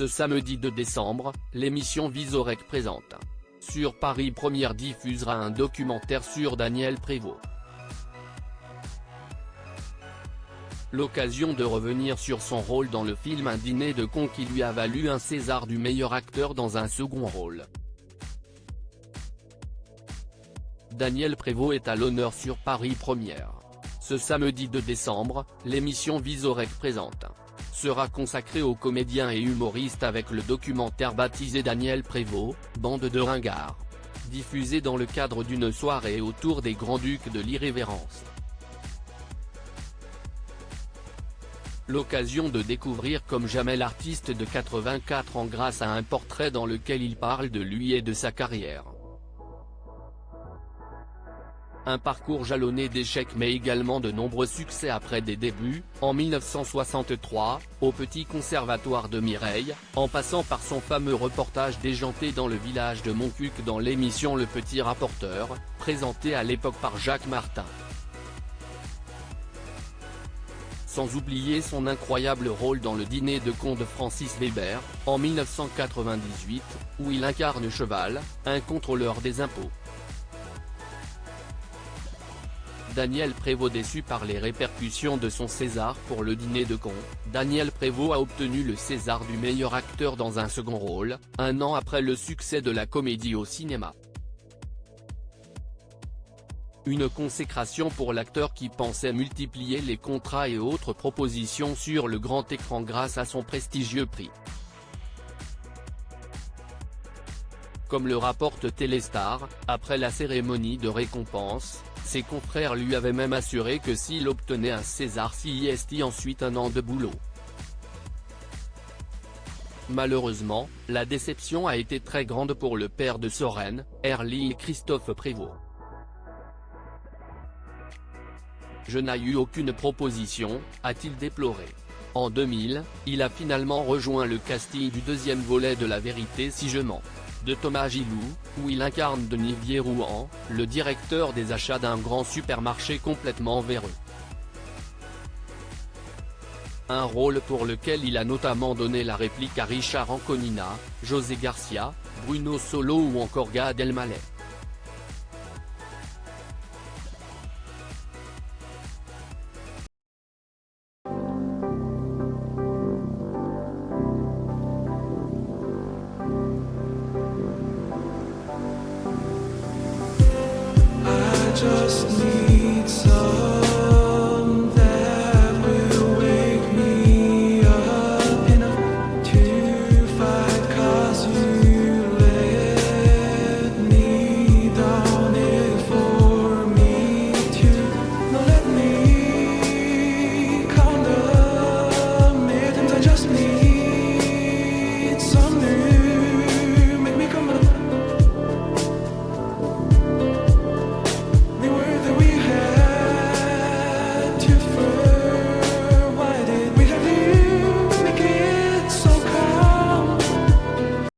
Ce samedi 2 décembre, l'émission Vizorek présente. Sur Paris Première diffusera un documentaire sur Daniel Prévost. L'occasion de revenir sur son rôle dans le film Un dîner de cons qui lui a valu un César du meilleur acteur dans un second rôle. Daniel Prévost est à l'honneur sur Paris Première. Ce samedi 2 décembre, l'émission Vizorek présente sera consacrée aux comédiens et humoristes avec le documentaire baptisé Daniel Prévost, Bande de ringards, diffusé dans le cadre d'une soirée autour des Grands-Ducs de l'Irrévérence. L'occasion de découvrir comme jamais l'artiste de 84 ans grâce à un portrait dans lequel il parle de lui et de sa carrière. Un parcours jalonné d'échecs mais également de nombreux succès après des débuts, en 1963, au Petit Conservatoire de Mireille, en passant par son fameux reportage déjanté dans le village de Montcuq dans l'émission Le Petit Rapporteur, présentée à l'époque par Jacques Martin. Sans oublier son incroyable rôle dans Le Dîner de cons de Francis Weber, en 1998, où il incarne Cheval, un contrôleur des impôts. Daniel Prévost déçu par les répercussions de son César pour Le Dîner de cons, Daniel Prévost a obtenu le César du meilleur acteur dans un second rôle, un an après le succès de la comédie au cinéma. Une consécration pour l'acteur qui pensait multiplier les contrats et autres propositions sur le grand écran grâce à son prestigieux prix. Comme le rapporte Téléstar, après la cérémonie de récompense, ses confrères lui avaient même assuré que s'il obtenait un César c'y ensuite un an de boulot. Malheureusement, la déception a été très grande pour le père de Sorène, Herly et Christophe Prévost. Je n'ai eu aucune proposition, a-t-il déploré. En 2000, il a finalement rejoint le casting du deuxième volet de La Vérité si je mens, de Thomas Gilou, où il incarne Denis Vier-Rouhan, le directeur des achats d'un grand supermarché complètement véreux. Un rôle pour lequel il a notamment donné la réplique à Richard Anconina, José Garcia, Bruno Solo ou encore Gad Elmaleh. Just